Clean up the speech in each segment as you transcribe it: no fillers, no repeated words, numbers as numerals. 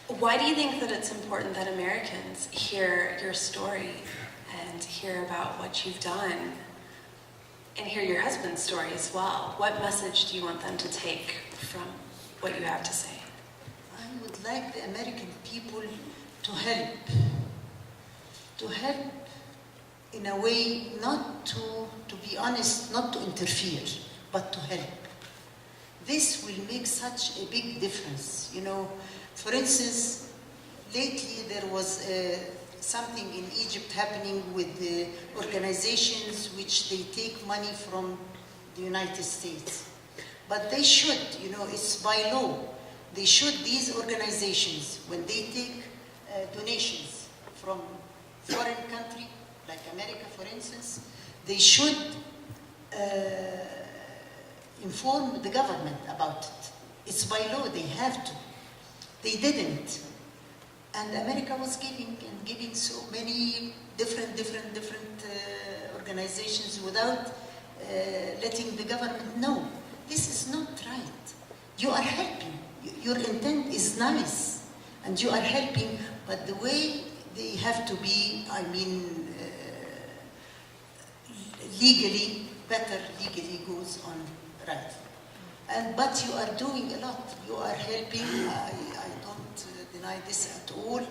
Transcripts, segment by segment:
Why do you think that it's important that Americans hear your story and hear about what you've done and hear your husband's story as well? What message do you want them to take from what you have to say? I would like the American people to help in a way, not to be honest, not to interfere, but to help. This will make such a big difference. You know, for instance, lately there was something in Egypt happening with the organizations which they take money from the United States. But they should, you know, it's by law. They should, these organizations, when they take donations from foreign country, like America for instance, they should inform the government about it. It's by law, they have to. They didn't. And America was giving so many different organizations without letting the government know. This is not right. You are helping. Your intent is nice, and you are helping, but the way they have to be, I mean, legally goes on right. But you are doing a lot. You are helping. I don't deny this at all.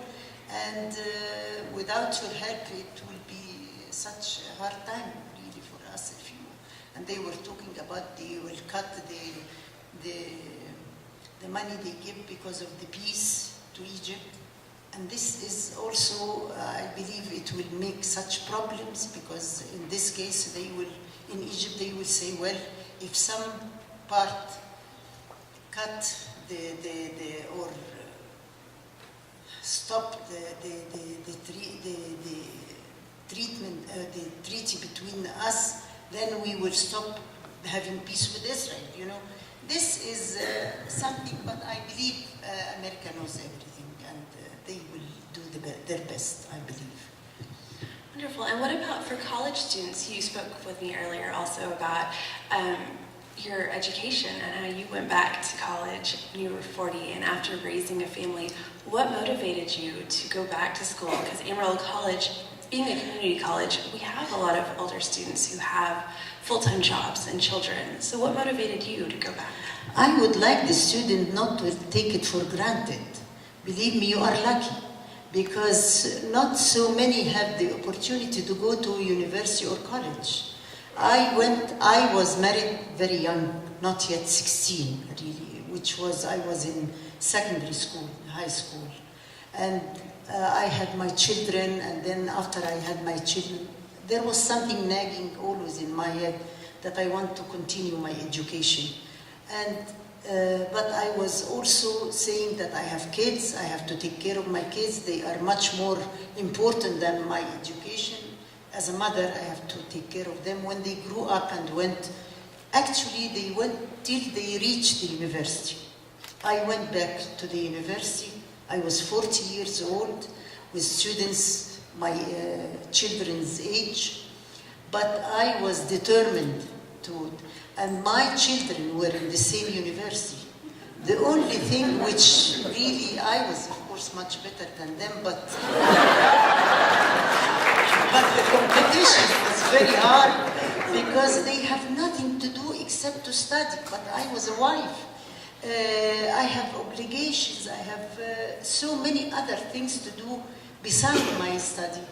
And without your help, it will be such a hard time, really, for us. And they were talking about they will cut the money they give because of the peace to Egypt. And this is also, I believe it will make such problems, because in this case, in Egypt, they will say, well, if some part cut or stop the treatment, the treaty between us, then we will stop having peace with Israel, you know. This is something, but I believe America knows everything, and they will do their best, I believe. Wonderful. And what about for college students? You spoke with me earlier also about your education and how you went back to college when you were 40 and after raising a family. What motivated you to go back to school? Because Amarillo College, being a community college, we have a lot of older students who have full-time jobs and children. So what motivated you to go back? I would like the student not to take it for granted. Believe me, you are lucky, because not so many have the opportunity to go to university or college. I was married very young, not yet 16, really, I was in secondary school, high school. And I had my children, and then after I had my children, there was something nagging always in my head that I want to continue my education. And but I was also saying that I have kids, I have to take care of my kids, they are much more important than my education. As a mother, I have to take care of them. When they grew up and actually they went till they reached the university. I went back to the university. I was 40 years old with students my children's age, but I was determined to, and my children were in the same university. The only thing which really, I was of course much better than them, but the competition was very hard because they have nothing to do except to study, but I was a wife. I have obligations, I have so many other things to do besides my study.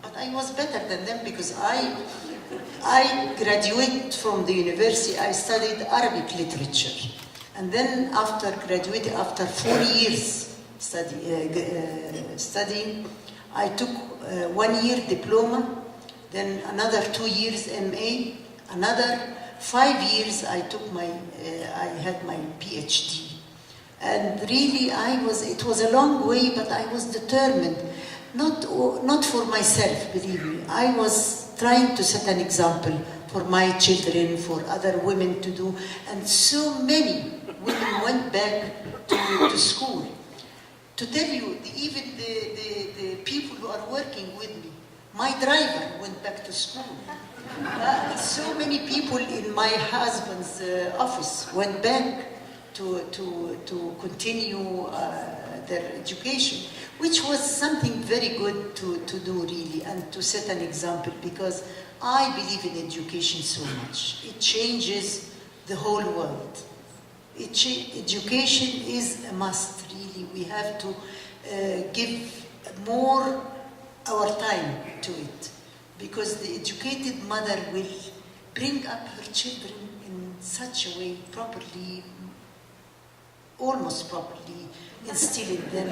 But I was better than them because I graduated from the university, I studied Arabic literature. And then after graduating, after 4 years studying, I took 1 year diploma, then another 2 years MA, another 5 years I had my PhD. And really it was a long way, but I was determined, not for myself, believe me. I was trying to set an example for my children, for other women to do, and so many women went back to school. To tell you, even the people who are working with me, my driver went back to school. So many people in my husband's office went back to continue their education, which was something very good to do really, and to set an example, because I believe in education so much. It changes the whole world. Education is a must, really. We have to give more our time to it, because the educated mother will bring up her children in such a way, properly, almost properly, instilling them.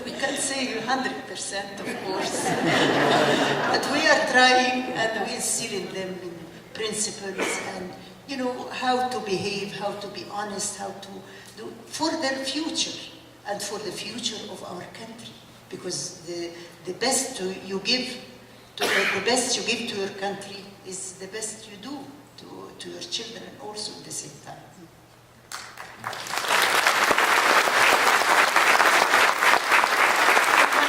We can't say 100%, of course, but we are trying, and we instill in them in principles and, you know, how to behave, how to be honest, how to do for their future and for the future of our country. Because the best you give to your country is the best you do to your children also at the same time.